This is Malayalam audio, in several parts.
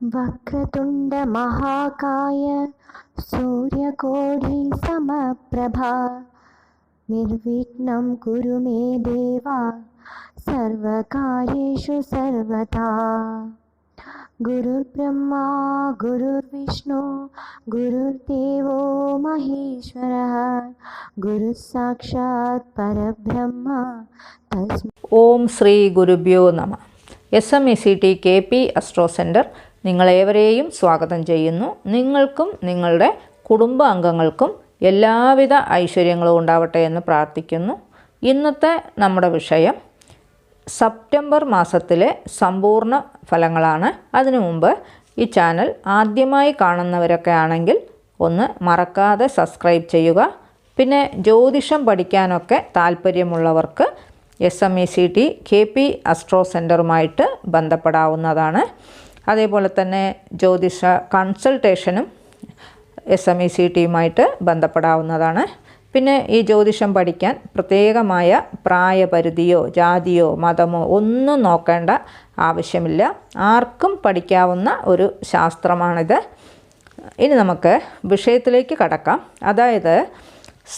വക്രതുണ്ട മഹാകായ സൂര്യകോടി സമപ്രഭ നിർവിഘ്നം കുരു മേ ദേവ സർവകാര്യേഷു സർവദാ. ഗുരുർബ്രഹ്മാ ഗുരുർവിഷ്ണു ഗുരുർദേവോ മഹേശ്വരഃ ഗുരുഃ സാക്ഷാത് പരബ്രഹ്മ തസ്മൈ. ഓം ശ്രീ ഗുരുഭ്യോ നമഃ. SMECT KP അസ്ട്രോ സെൻറ്റർ നിങ്ങളേവരെയും സ്വാഗതം ചെയ്യുന്നു. നിങ്ങൾക്കും നിങ്ങളുടെ കുടുംബാംഗങ്ങൾക്കും എല്ലാവിധ ഐശ്വര്യങ്ങളും ഉണ്ടാവട്ടെ എന്ന് പ്രാർത്ഥിക്കുന്നു. ഇന്നത്തെ നമ്മുടെ വിഷയം സെപ്റ്റംബർ മാസത്തിലെ സമ്പൂർണ്ണ ഫലങ്ങളാണ്. അതിനു മുമ്പ് ഈ ചാനൽ ആദ്യമായി കാണുന്നവരൊക്കെ ആണെങ്കിൽ ഒന്ന് മറക്കാതെ സബ്സ്ക്രൈബ് ചെയ്യുക. പിന്നെ ജ്യോതിഷം പഠിക്കാനൊക്കെ താല്പര്യമുള്ളവർക്ക് SMECT KP അസ്ട്രോ സെൻറ്ററുമായിട്ട് ബന്ധപ്പെടാവുന്നതാണ്. അതേപോലെ തന്നെ ജ്യോതിഷ കൺസൾട്ടേഷനും SMECTയുമായിട്ട് ബന്ധപ്പെടാവുന്നതാണ്. പിന്നെ ഈ ജ്യോതിഷം പഠിക്കാൻ പ്രത്യേകമായ പ്രായപരിധിയോ ജാതിയോ മതമോ ഒന്നും നോക്കേണ്ട ആവശ്യമില്ല. ആർക്കും പഠിക്കാവുന്ന ഒരു ശാസ്ത്രമാണിത്. ഇനി നമുക്ക് വിഷയത്തിലേക്ക് കടക്കാം. അതായത്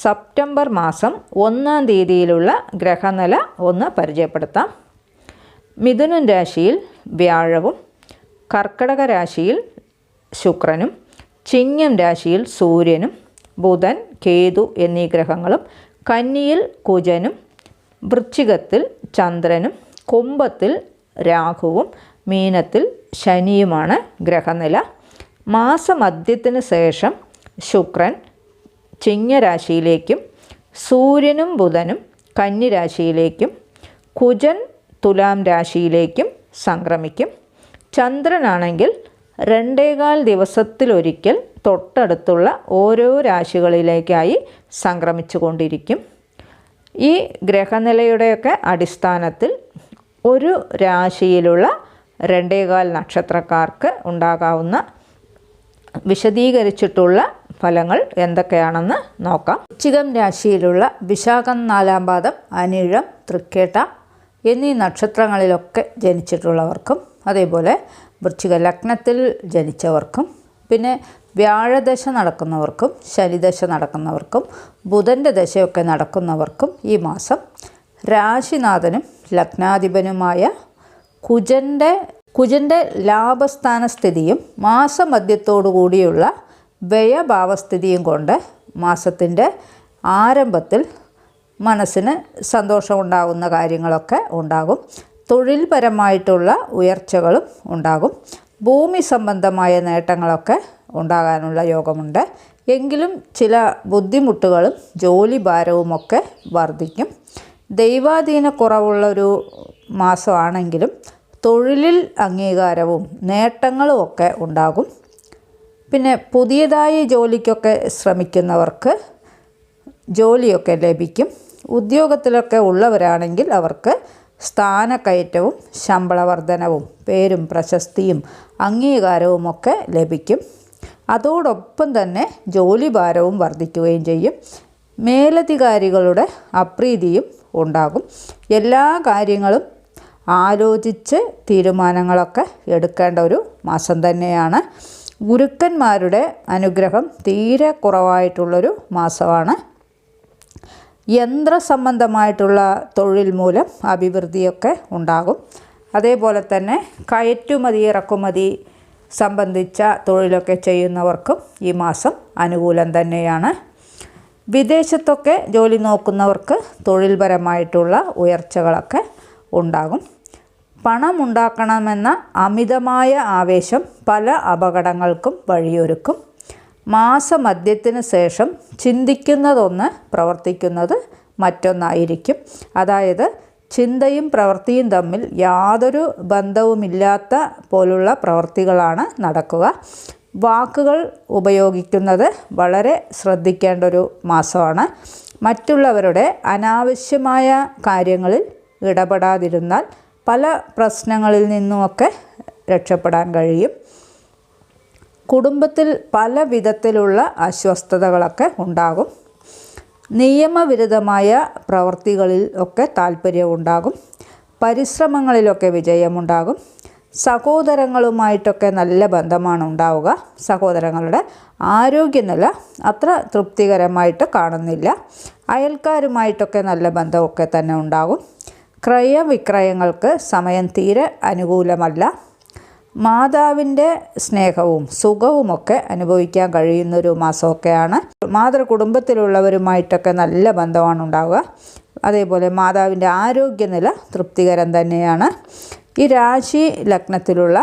സെപ്റ്റംബർ മാസം 1-ാം തീയതിയിലുള്ള ഗ്രഹനില ഒന്ന് പരിചയപ്പെടുത്താം. മിഥുനൻ രാശിയിൽ വ്യാഴവും, കർക്കിടക രാശിയിൽ ശുക്രനും, ചിങ്ങം രാശിയിൽ സൂര്യനും, ബുധൻ, കേതു എന്നീ ഗ്രഹങ്ങളും, കന്നിയിൽ കുജനും, വൃശ്ചികത്തിൽ ചന്ദ്രനും, കുംഭത്തിൽ രാഹുവും, മീനത്തിൽ ശനിയുമാണ് ഗ്രഹനില. മാസമധ്യത്തിന് ശേഷം ശുക്രൻ ചിങ്ങരാശിയിലേക്കും സൂര്യനും ബുധനും കന്നിരാശിയിലേക്കും കുജൻ തുലാം രാശിയിലേക്കും സംക്രമിക്കും. ചന്ദ്രനാണെങ്കിൽ 2.25 ദിവസത്തിലൊരിക്കൽ തൊട്ടടുത്തുള്ള ഓരോ രാശികളിലേക്കായി സംക്രമിച്ചു കൊണ്ടിരിക്കും. ഈ ഗ്രഹനിലയുടെയൊക്കെ അടിസ്ഥാനത്തിൽ ഒരു രാശിയിലുള്ള 2.25 നക്ഷത്രക്കാർക്ക് ഉണ്ടാകാവുന്ന വിശദീകരിച്ചിട്ടുള്ള ഫലങ്ങൾ എന്തൊക്കെയാണെന്ന് നോക്കാം. വൃശ്ചികം രാശിയിലുള്ള വിശാഖം 4-ാം പാദം, അനിഴം, തൃക്കേട്ട എന്നീ നക്ഷത്രങ്ങളിലൊക്കെ ജനിച്ചിട്ടുള്ളവർക്കും, അതേപോലെ വൃശ്ചിക ലഗ്നത്തിൽ ജനിച്ചവർക്കും, പിന്നെ വ്യാഴദശ നടക്കുന്നവർക്കും ശനിദശ നടക്കുന്നവർക്കും ബുധൻ്റെ ദശയൊക്കെ നടക്കുന്നവർക്കും ഈ മാസം രാശിനാഥനും ലഗ്നാധിപനുമായ കുജൻ്റെ ലാഭസ്ഥാന സ്ഥിതിയും മാസമധ്യത്തോടു കൂടിയുള്ള വ്യയഭാവസ്ഥിതിയും കൊണ്ട് മാസത്തിൻ്റെ ആരംഭത്തിൽ മനസ്സിന് സന്തോഷമുണ്ടാകുന്ന കാര്യങ്ങളൊക്കെ ഉണ്ടാകും. തൊഴിൽപരമായിട്ടുള്ള ഉയർച്ചകളും ഉണ്ടാകും. ഭൂമി സംബന്ധമായ നേട്ടങ്ങളൊക്കെ ഉണ്ടാകാനുള്ള യോഗമുണ്ട്. എങ്കിലും ചില ബുദ്ധിമുട്ടുകളും ജോലിഭാരവുമൊക്കെ വർദ്ധിക്കും. ദൈവാധീന കുറവുള്ളൊരു മാസമാണെങ്കിലും തൊഴിലിൽ അംഗീകാരവും നേട്ടങ്ങളും ഒക്കെ ഉണ്ടാകും. പിന്നെ പുതിയതായി ജോലിക്കൊക്കെ ശ്രമിക്കുന്നവർക്ക് ജോലിയൊക്കെ ലഭിക്കും. ഉദ്യോഗത്തിലൊക്കെ ഉള്ളവരാണെങ്കിൽ അവർക്ക് സ്ഥാനക്കയറ്റവും ശമ്പള വർധനവും പേരും പ്രശസ്തിയും അംഗീകാരവുമൊക്കെ ലഭിക്കും. അതോടൊപ്പം തന്നെ ജോലിഭാരവും വർദ്ധിക്കുകയും ചെയ്യും. മേലധികാരികളുടെ അപ്രീതിയും ഉണ്ടാകും. എല്ലാ കാര്യങ്ങളും ആലോചിച്ച് തീരുമാനങ്ങളൊക്കെ എടുക്കേണ്ട ഒരു മാസം തന്നെയാണ്. ഗുരുക്കന്മാരുടെ അനുഗ്രഹം തീരെ കുറവായിട്ടുള്ളൊരു മാസമാണ്. യന്ത്രസംബന്ധമായിട്ടുള്ള തൊഴിൽ മൂലം അഭിവൃദ്ധിയൊക്കെ ഉണ്ടാകും. അതേപോലെ തന്നെ കയറ്റുമതി ഇറക്കുമതി സംബന്ധിച്ച തൊഴിലൊക്കെ ചെയ്യുന്നവർക്കും ഈ മാസം അനുകൂലം തന്നെയാണ്. വിദേശത്തൊക്കെ ജോലി നോക്കുന്നവർക്ക് തൊഴിൽപരമായിട്ടുള്ള ഉയർച്ചകളൊക്കെ ഉണ്ടാകും. പണമുണ്ടാക്കണമെന്ന അമിതമായ ആവേശം പല അപകടങ്ങൾക്കും വഴിയൊരുക്കും. മാസമധ്യത്തിന് ശേഷം ചിന്തിക്കുന്നതൊന്ന് പ്രവർത്തിക്കുന്നത് മറ്റൊന്നായിരിക്കും. അതായത് ചിന്തയും പ്രവൃത്തിയും തമ്മിൽ യാതൊരു ബന്ധവുമില്ലാത്ത പോലുള്ള പ്രവൃത്തികളാണ് നടക്കുക. വാക്കുകൾ ഉപയോഗിക്കുന്നത് വളരെ ശ്രദ്ധിക്കേണ്ട ഒരു മാസമാണ്. മറ്റുള്ളവരുടെ അനാവശ്യമായ കാര്യങ്ങളിൽ ഇടപെടാതിരുന്നാൽ പല പ്രശ്നങ്ങളിൽ നിന്നുമൊക്കെ രക്ഷപ്പെടാൻ കഴിയും. കുടുംബത്തിൽ പല വിധത്തിലുള്ള അസ്വസ്ഥതകളൊക്കെ ഉണ്ടാകും. നിയമവിരുദ്ധമായ പ്രവൃത്തികളിൽ ഒക്കെ താല്പര്യമുണ്ടാകും. പരിശ്രമങ്ങളിലൊക്കെ വിജയമുണ്ടാകും. സഹോദരങ്ങളുമായിട്ടൊക്കെ നല്ല ബന്ധമാണ് ഉണ്ടാവുക. സഹോദരങ്ങളുടെ ആരോഗ്യനില അത്ര തൃപ്തികരമായിട്ട് കാണുന്നില്ല. അയൽക്കാരുമായിട്ടൊക്കെ നല്ല ബന്ധമൊക്കെ തന്നെ ഉണ്ടാകും. ക്രയവിക്രയങ്ങൾക്ക് സമയം തീരെ അനുകൂലമല്ല. മാതാവിൻ്റെ സ്നേഹവും സുഖവുമൊക്കെ അനുഭവിക്കാൻ കഴിയുന്നൊരു മാസമൊക്കെയാണ്. മാതൃകുടുംബത്തിലുള്ളവരുമായിട്ടൊക്കെ നല്ല ബന്ധമാണ് ഉണ്ടാവുക. അതേപോലെ മാതാവിൻ്റെ ആരോഗ്യനില തൃപ്തികരം തന്നെയാണ്. ഈ രാശി ലഗ്നത്തിലുള്ള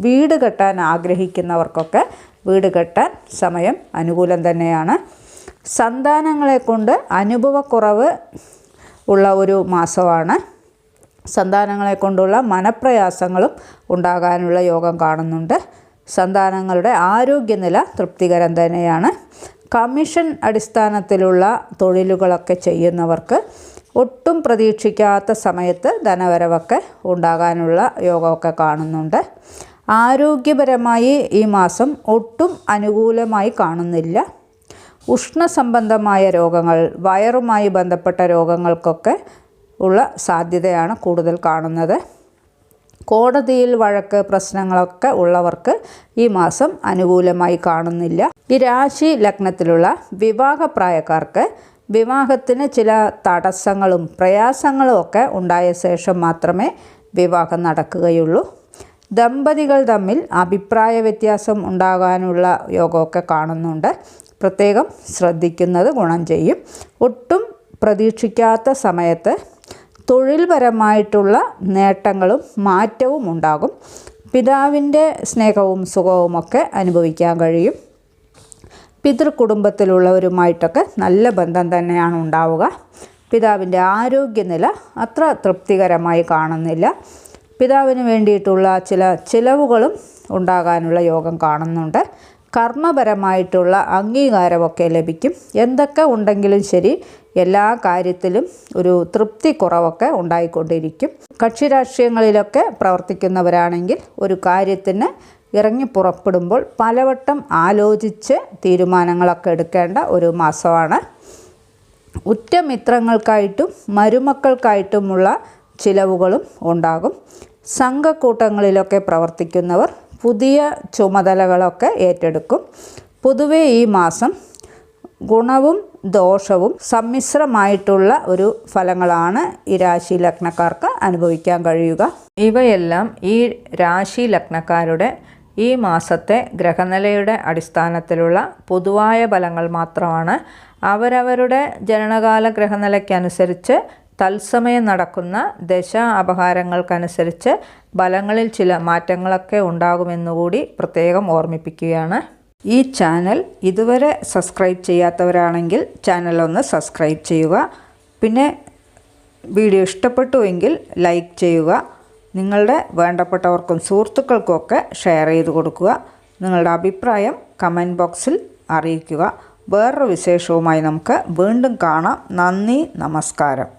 വീട് കെട്ടാൻ ആഗ്രഹിക്കുന്നവർക്കൊക്കെ വീട് കെട്ടാൻ സമയം അനുകൂലം തന്നെയാണ്. സന്താനങ്ങളെ കൊണ്ട് അനുഭവക്കുറവ് ഉള്ള ഒരു മാസമാണ്. സന്താനങ്ങളെ കൊണ്ടുള്ള മനപ്രയാസങ്ങളും ഉണ്ടാകാനുള്ള യോഗം കാണുന്നുണ്ട്. സന്താനങ്ങളുടെ ആരോഗ്യനില തൃപ്തികരം തന്നെയാണ്. കമ്മീഷൻ അടിസ്ഥാനത്തിലുള്ള തൊഴിലുകളൊക്കെ ചെയ്യുന്നവർക്ക് ഒട്ടും പ്രതീക്ഷിക്കാത്ത സമയത്ത് ധനവരവൊക്കെ ഉണ്ടാകാനുള്ള യോഗമൊക്കെ കാണുന്നുണ്ട്. ആരോഗ്യപരമായി ഈ മാസം ഒട്ടും അനുകൂലമായി കാണുന്നില്ല. ഉഷ്ണസംബന്ധമായ രോഗങ്ങൾ, വയറുമായി ബന്ധപ്പെട്ട രോഗങ്ങൾക്കൊക്കെ ഉള്ള സാധ്യതയാണ് കൂടുതൽ കാണുന്നത്. കോടതിയിൽ വഴക്ക് പ്രശ്നങ്ങളൊക്കെ ഉള്ളവർക്ക് ഈ മാസം അനുകൂലമായി കാണുന്നില്ല. ഈ രാശി ലഗ്നത്തിലുള്ള വിവാഹപ്രായക്കാർക്ക് വിവാഹത്തിന് ചില തടസ്സങ്ങളും പ്രയാസങ്ങളും ഒക്കെ ഉണ്ടായ ശേഷം മാത്രമേ വിവാഹം നടക്കുകയുള്ളൂ. ദമ്പതികൾ തമ്മിൽ അഭിപ്രായ വ്യത്യാസം ഉണ്ടാകാനുള്ള യോഗമൊക്കെ കാണുന്നുണ്ട്. പ്രത്യേകം ശ്രദ്ധിക്കുന്നത് ഗുണം ചെയ്യും. ഒട്ടും പ്രതീക്ഷിക്കാത്ത സമയത്ത് തൊഴിൽപരമായിട്ടുള്ള നേട്ടങ്ങളും മാറ്റവും ഉണ്ടാകും. പിതാവിൻ്റെ സ്നേഹവും സുഖവുമൊക്കെ അനുഭവിക്കാൻ കഴിയും. പിതൃകുടുംബത്തിലുള്ളവരുമായിട്ടൊക്കെ നല്ല ബന്ധം തന്നെയാണ് ഉണ്ടാവുക. പിതാവിൻ്റെ ആരോഗ്യനില അത്ര തൃപ്തികരമായി കാണുന്നില്ല. പിതാവിന് വേണ്ടിയിട്ടുള്ള ചില ചിലവുകളും ഉണ്ടാകാനുള്ള യോഗം കാണുന്നുണ്ട്. കർമ്മപരമായിട്ടുള്ള അംഗീകാരമൊക്കെ ലഭിക്കും. എന്തൊക്കെ ഉണ്ടെങ്കിലും ശരി, എല്ലാ കാര്യത്തിലും ഒരു തൃപ്തി കുറവൊക്കെ ഉണ്ടായിക്കൊണ്ടിരിക്കും. കക്ഷി രാഷ്ട്രീയങ്ങളിലൊക്കെ പ്രവർത്തിക്കുന്നവരാണെങ്കിൽ ഒരു കാര്യത്തിന് ഇറങ്ങി പുറപ്പെടുമ്പോൾ പലവട്ടം ആലോചിച്ച് തീരുമാനങ്ങളൊക്കെ എടുക്കേണ്ട ഒരു മാസമാണ്. ഉറ്റമിത്രങ്ങൾക്കായിട്ടും മരുമക്കൾക്കായിട്ടുമുള്ള ചിലവുകളും ഉണ്ടാകും. സംഘക്കൂട്ടങ്ങളിലൊക്കെ പ്രവർത്തിക്കുന്നവർ പുതിയ ചുമതലകളൊക്കെ ഏറ്റെടുക്കും. പൊതുവെ ഈ മാസം ഗുണവും ദോഷവും സമ്മിശ്രമായിട്ടുള്ള ഒരു ഫലങ്ങളാണ് ഈ രാശി ലഗ്നക്കാർക്ക് അനുഭവിക്കാൻ കഴിയുക. ഇവയെല്ലാം ഈ രാശി ലഗ്നക്കാരുടെ ഈ മാസത്തെ ഗ്രഹനിലയുടെ അടിസ്ഥാനത്തിലുള്ള പൊതുവായ ഫലങ്ങൾ മാത്രമാണ്. അവരവരുടെ ജനനകാല ഗ്രഹനിലയ്ക്കനുസരിച്ച് തത്സമയം നടക്കുന്ന ദശ അപഹാരങ്ങൾക്കനുസരിച്ച് ഫലങ്ങളിൽ ചില മാറ്റങ്ങളൊക്കെ ഉണ്ടാകുമെന്നുകൂടി പ്രത്യേകം ഓർമ്മിപ്പിക്കുകയാണ്. ഈ ചാനൽ ഇതുവരെ സബ്സ്ക്രൈബ് ചെയ്യാത്തവരാണെങ്കിൽ ചാനലൊന്ന് സബ്സ്ക്രൈബ് ചെയ്യുക. പിന്നെ വീഡിയോ ഇഷ്ടപ്പെട്ടുവെങ്കിൽ ലൈക്ക് ചെയ്യുക. നിങ്ങളുടെ വേണ്ടപ്പെട്ടവർക്കും സുഹൃത്തുക്കൾക്കുമൊക്കെ ഷെയർ ചെയ്ത് കൊടുക്കുക. നിങ്ങളുടെ അഭിപ്രായം കമൻറ്റ് ബോക്സിൽ അറിയിക്കുക. വേറൊരു വിശേഷവുമായി നമുക്ക് വീണ്ടും കാണാം. നന്ദി, നമസ്കാരം.